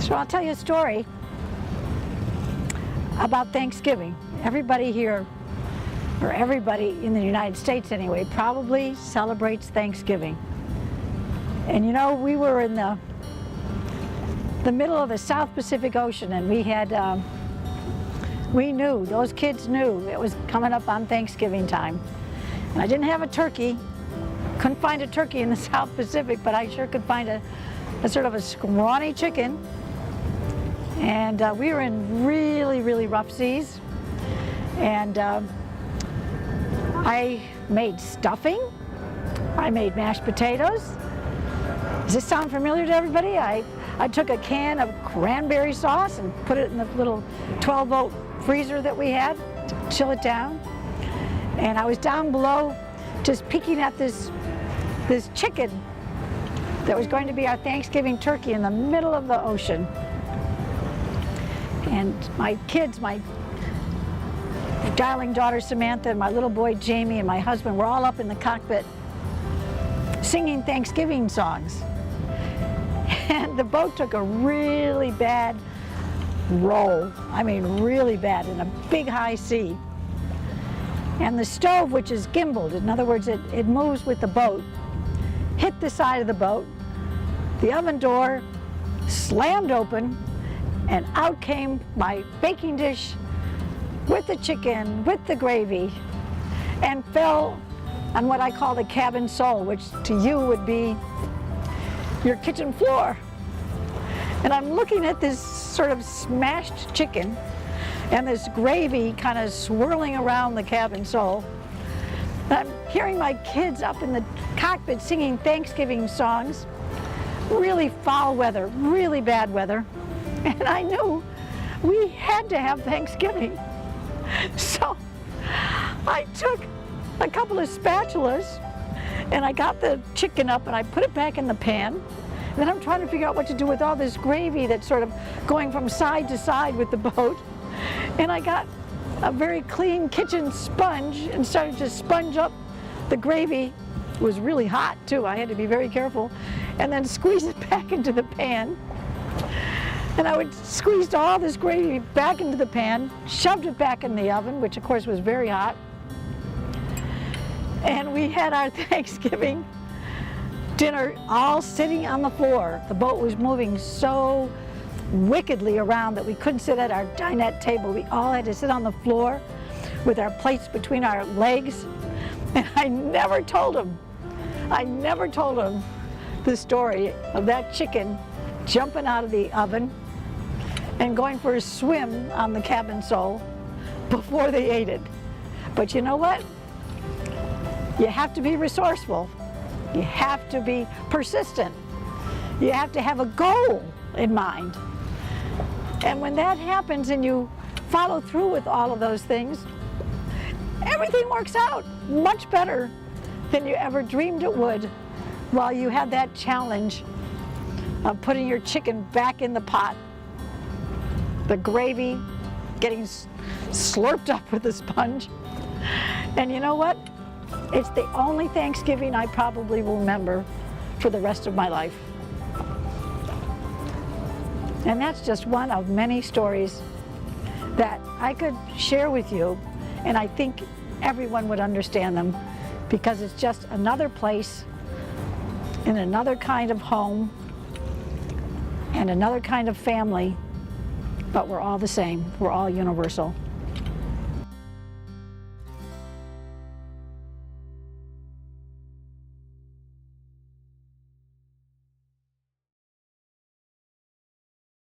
So I'll tell you a story about Thanksgiving. Everybody here, or everybody in the United States anyway, probably celebrates Thanksgiving. And you know, we were in the middle of the South Pacific Ocean, and we knew, those kids knew it was coming up on Thanksgiving time. And I didn't have a turkey, couldn't find a turkey in the South Pacific, but I sure could find a sort of a scrawny chicken. And we were in really, really rough seas. And I made stuffing, I made mashed potatoes. Does this sound familiar to everybody? I took a can of cranberry sauce and put it in the little 12-volt freezer that we had to chill it down. And I was down below just peeking at this chicken that was going to be our Thanksgiving turkey in the middle of the ocean. And my kids, my darling daughter Samantha and my little boy Jamie and my husband were all up in the cockpit singing Thanksgiving songs. And the boat took a really bad roll. I mean, really bad, in a big high sea. And the stove, which is gimbaled, in other words, it moves with the boat, hit the side of the boat. The oven door slammed open, and out came my baking dish with the chicken, with the gravy, and fell on what I call the cabin sole, which to you would be your kitchen floor. And I'm looking at this sort of smashed chicken and this gravy kind of swirling around the cabin sole. And I'm hearing my kids up in the cockpit singing Thanksgiving songs. Really foul weather, really bad weather. And I knew we had to have Thanksgiving. So I took a couple of spatulas and I got the chicken up and I put it back in the pan. And then I'm trying to figure out what to do with all this gravy that's sort of going from side to side with the boat. And I got a very clean kitchen sponge and started to sponge up the gravy. It was really hot too, I had to be very careful. And then squeeze it back into the pan. And I would squeeze all this gravy back into the pan, shoved it back in the oven, which of course was very hot. And we had our Thanksgiving dinner all sitting on the floor. The boat was moving so wickedly around that we couldn't sit at our dinette table. We all had to sit on the floor with our plates between our legs. And I never told them the story of that chicken jumping out of the oven and going for a swim on the cabin sole before they ate it. But you know what? You have to be resourceful. You have to be persistent. You have to have a goal in mind. And when that happens and you follow through with all of those things, everything works out much better than you ever dreamed it would while you had that challenge of putting your chicken back in the pot, the gravy getting slurped up with a sponge. And you know what? It's the only Thanksgiving I probably will remember for the rest of my life. And that's just one of many stories that I could share with you, and I think everyone would understand them, because it's just another place in another kind of home and another kind of family, but we're all the same. We're all universal.